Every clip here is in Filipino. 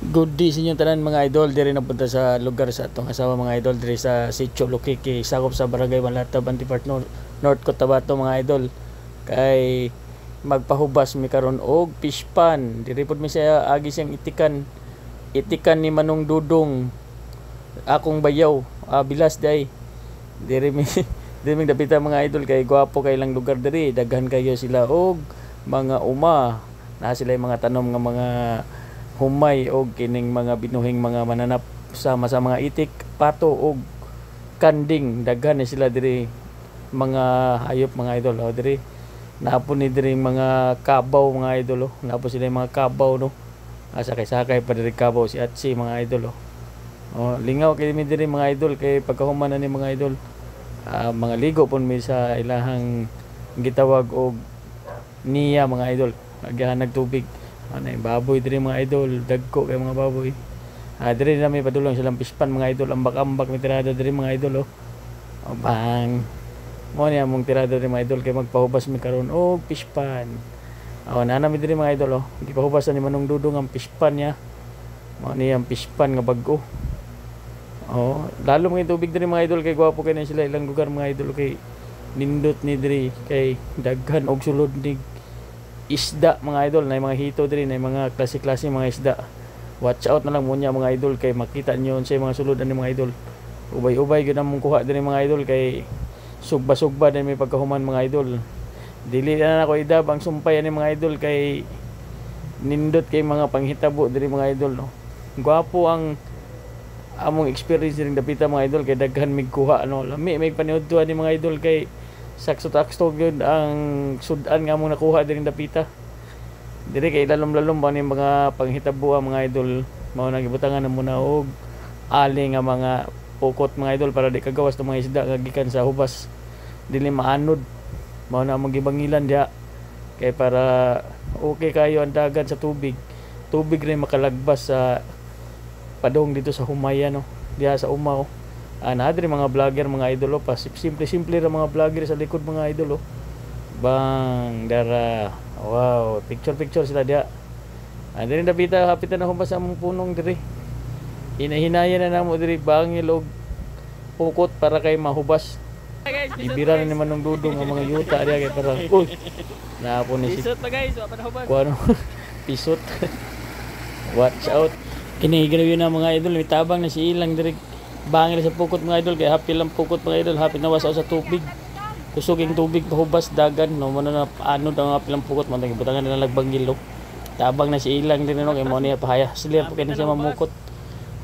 Good day sa inyo tanan mga idol. Diri na punta sa lugar sa atong asawa mga idol diri sa Sitio Lukiki, sakop sa Barangay Manlata, Antipart North Cotabato mga idol. Kay magpahubas mi karon og fish pan. Diri pud mi siya agi siyang itikan ni Manong Dudong. Akong bayaw, bilas day. Diri mi diri mi dapita mga idol kay gwapo kay lang lugar diri. Daghan kayo sila og mga uma. Na sila yung mga tanom nga mga humay o kining mga binuhing mga mananap sama sa mga itik, pato o kanding. Daghan ni sila diri mga hayop mga idol. O diri napon ni diri mga kabaw mga idol. Napon sila mga kabaw no. Sakay-sakay pa diri kabaw si Atsi mga idol. O lingaw kay mi diri mga idol kay pagkahuman na ni mga idol. Mga ligo pon mi sa ilahang gitawag og niya mga idol. Naghahanag tubig. Ano yung baboy diri mga idol, dagko kay mga baboy. Diri na may padulong silang pispan mga idol, ambak-ambak may tirada diri mga idol bang. Mo ni among tirada diri mga idol kay magpahubas mi karon og pispan. Nana mi diri mga idol gipahubasan ni Manong Dudong ang pispan niya. Mo ni ang pispan nga bag-o. Lalo mga tubig diri mga idol kay gwapo kay na sila ilang lugar mga idol kay nindot ni diri kay daghan og sulod ni isda mga idol, na mga hito diri, na mga klase-klase mga isda. Watch out na lang mo niya mga idol kay makita niyo sa mga sulod ani mga idol. Ubay-ubay gyud among kuha diri mga idol kay sugba-sugba din may pagkahuman mga idol. Dili na nako idab ang sumpay ani mga idol kay nindot kay mga panghitabo diri mga idol no. Gwapo ang among experience diri dapita mga idol kay daghan mig kuha no. Lami may paniudto ani mga idol kay sakso-taksto gyud ang sudan nga among nakuha diri dapita. Diri kay lalom-lalom ba ni mga panghitabo mga idol. Mao na gibutangan na muna og ali nga mga pukot mga idol para di kagawas ng mga isda nga gikan sa hubas. Dili maanod. Mao na among gibangilan diha kay para okay kayo ang dagat sa tubig. Tubig rin makalagbas sa padong dito sa humaya no. Diha sa umaw. Nadiri mga vlogger mga idol pa simple ra mga vlogger sa likod mga idol bang dara wow picture sila dia. Diri dapita hapitan na humpas sa among punong diri. Hinahinayan na namo diri bangil og pukot para kay mahubas. Ibira ni Manong Dudong ang mga yuta dia kay para naapon ni pisot pa guys wa pa nahubas. Kuno pisot. Watch out. Kini ganawi na mga idol mitabang na si ilang diri. Bangil sa pukot mga idol kay happy lang pukot mga idol, happy na wasaw sa tubig. Kusog ang tubig pahubas dagan no mo na ano daw happy lang pukot man gibutangan na nagbanggil no. Tabang na si ilang din no kay mo niya pahaya sila kay siya mamukot.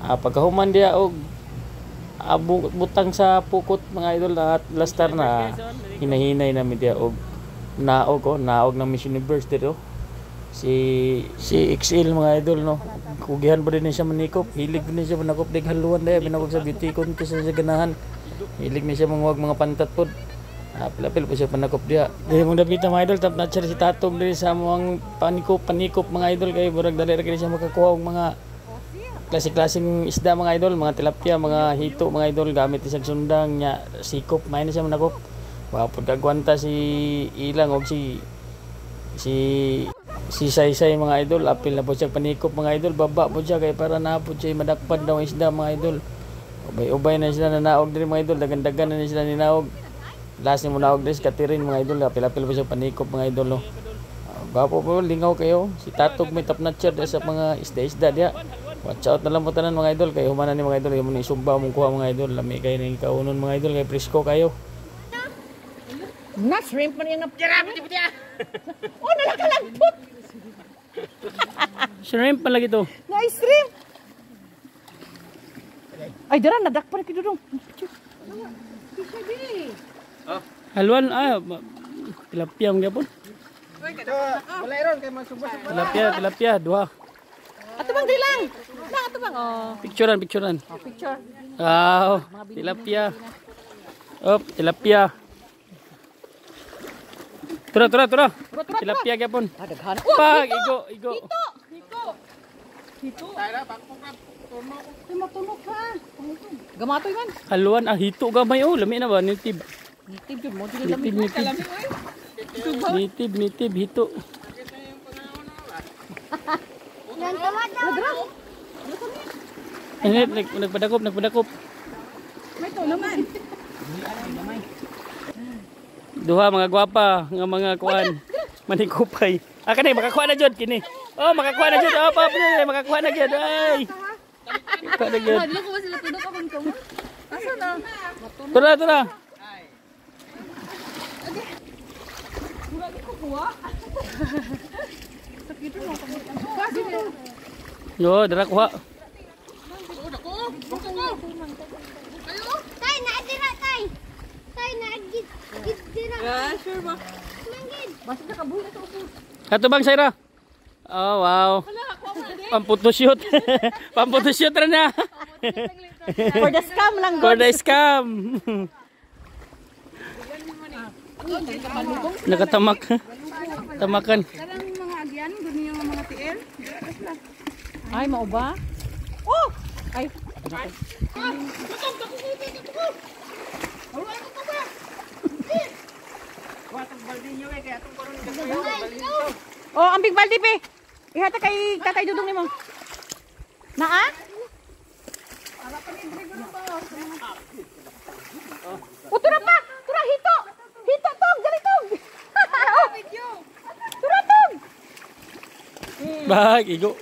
Pagkahuman dia og butang sa pukot mga idol at lastar na hinahinay na mi dia og naog ng Miss Universe dito. Si XL mga idol no. Kugihan pa rin siya manikop. Hilig din siya manakop dig haluan daya binawag sa beauty contest sa ganahan. Hilig ni siya mangwag mga pantat pod. Pilapil po siya panakop dia. Dili mong dapita mga idol tap na si Tatog diri sa among panikop mga idol kay burag dali ra kini siya makakuha og mga klase-klaseng isda mga idol, mga tilapia, mga hito mga idol gamit isang sundang nya sikop may na siya manakop. Wa pod kagwanta si ilang og si Saysay mga idol, apil na po siya panikop mga idol, baba po siya kay para na po siya madakpan daw ang isda mga idol. Ubay na sila nanaog din mga idol, dagan-dagan na sila ninaog. Last ni mo naog din katirin mga idol, apil-apil po siya panikop mga idol no. Bapo po, lingaw kayo, si Tatog may top notcher sa mga isda-isda dia. Watch out na lang po tanan mga idol, kay humanan ni mga idol, yung isugba mong kuha mga idol, lami kayo ng kaunon mga idol, kay presko kayo. Na shrimp man yung puti-puti nalakalagbot. Shrimp pala ito. Nice shrimp. Ay, dara, nadakpan ki Dudong. Halwan, tilapia mga po. Balairon kay masubas. Tilapia, dua. Ato bang dilang? Na, ato bang? Picturean. Picture. Tilapia. Tilapia. Tura. Tilapia gyapon. Pag igo. Hito. Tara, pagpukap. Tunog ka. Gamatoy man. Haluan hito gamay lami na ba native. Native mo dili lami. Native hito. Yan kamata. Nagpadakop. May to naman. Duha mga gwapa nga mga kuan. Manikupay. Kani makakuha na jud kini. Oh, makakuha na jud. Oh, makakuha na jud. Ay. Makakuha na jud. Hadlo ko ba sila tudok akong ko? Asa na? Tura. Mura ko kuha. Sakit mo kasi. Yo, dara kuha. Tay, naadira, tay. Tay, naagid. Dira. Sure ba? Manggid. Basta na kabuhi na to. Kato bang Saira? Oh, wow. Wala, kuha mo na din. Pamputoshoot. Pamputoshoot ra na. For the scam lang. For the scam. Nakatamak. Tamakan. Karang mga agyan, ganun yung mga TL. Ay, mao ba? Oh! Ay. Oh, ang big baldi pe. Ihata kay Tatay Dudong nimo. Naa? O, tura pa! Tura, hito! Hito, tog! Dali, tog! Tura, tog! Bag, igo.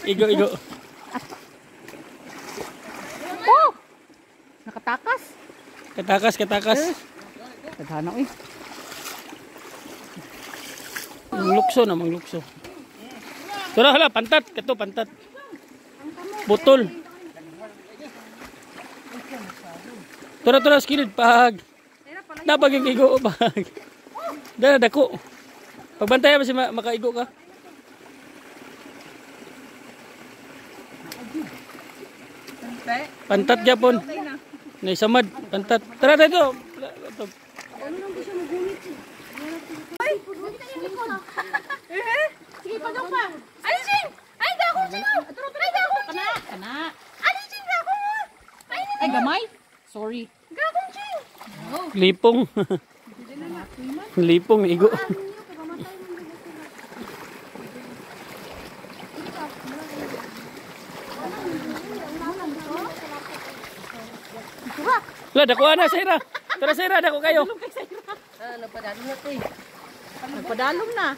Igo. Oh! Nakatakas. Katakas. Tadhana, uy. Mang lukso. Tura hala, pantat. Kato, pantat. Botol. Tura, skilid. Pag. Napag yung igo. Pag. Dala, dako. Pagbantay ba si makaigo ka? Pantat gyapon. Naisamad. Pantat. Tara, dito. Sige, pagong pa. Alisin! Ay, dako sino! Ay, dako ching! Kana. Alisin, dako mo! Ay, gamay? Sorry. Gakong ching! Lipong. Lipong, igo. Lah, dako na, Saira. Tara, Saira, dako kayo. Nagpadalong na to eh. Nagpadalong na.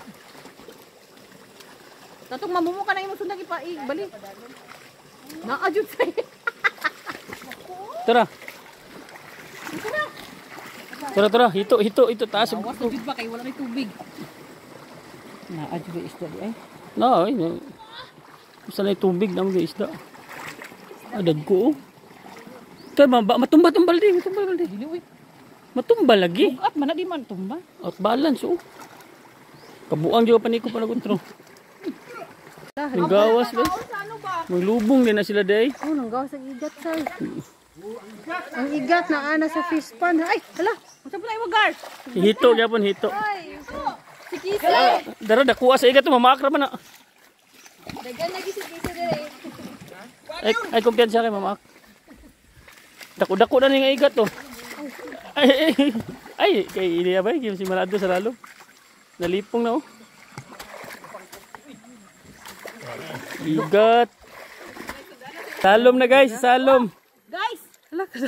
Tatong mamumu ka na yung sundag ibalik. Naajud sa'yo. Tara. Tara, hito, taas. Awas na jud ba kay wala may tubig. Naajud ba isda di ay? No, ay. Basta na yung tubig na mga isda. Adag ko, oh. Tara, matumbal di. Dili uy. Matumbal lagi. At mana di man tumba. Out balance, oh. Kabuang juga paniko pa naguntro. Yung gawas, ba? May lubong din na sila, day. Oh, nang gawas ang igat, sir. Ang igat na ana sa fish pond. Ay, hala. Unsa pa na wagar? Hito, gyapon hito. Si Kisa. Daro, dakuha sa igat, mamakra man na. Dagan lagi si Kisa dire. Ay, kumpiyansa kay mamak. Dako-dako na nga igat, oh. Ay, kay ini ba? Si Malado sa lalo. Nalipong na, oh. Igat. Salom na, guys. Salom. Guys,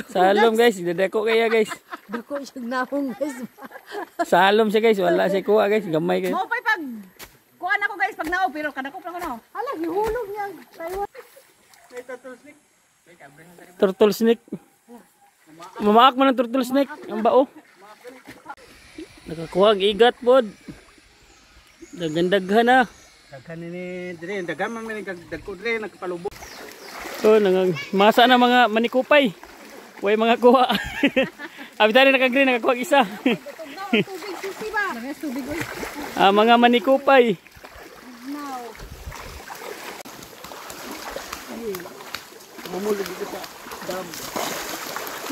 Salom, guys. Dadako kaya, guys. Dako siyang nahong, guys. Salom siya, guys. Wala siya kuha, guys. Gamay, guys. mo pay pag kuan ako guys pag nao pero kadako pa ko no. Hala, gihulog niya. Tayo. Turtle snake. Mamaak man ang turtle snake. Ang bao. Nakakuha ang igat, pod. Dagandaghan na. Daghan ni dire, daghan man ni dagko dire nagpalubo. So, masa na mga manikupay. Way mga kuha. Abitari nakagreen, nakakuha ang isa. Tubig, sisi ba? Lamis tubig uy. Mga manikupay.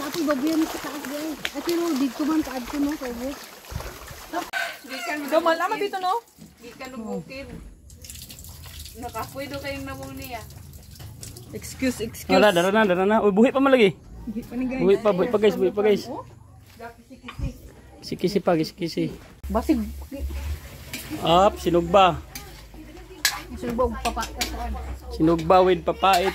Napoy babuyan sa taas guys. At pero dito man kaad ko no, kay boss. Gamal ama dito no. Gikan og bukid. Nakapwede kayong namong niya. Excuse. Wala, dara na. Uy, buhi pa man lagi. Buhi pa guys, Kisi pa, kisi. Basig Up, sinugba. sugbog papa. Sinugba with papait.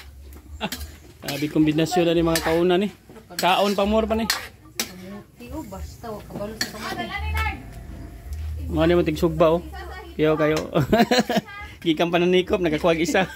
Abi kombinasyon na ni mga kauna ni. Kaon pa more pa ni. Tiyo, basta. Wag kabalo sa kamay. Mga ni mo tigsugba oh. Kayo kayo. Gikan pa ng nikop, nakakuwag isa.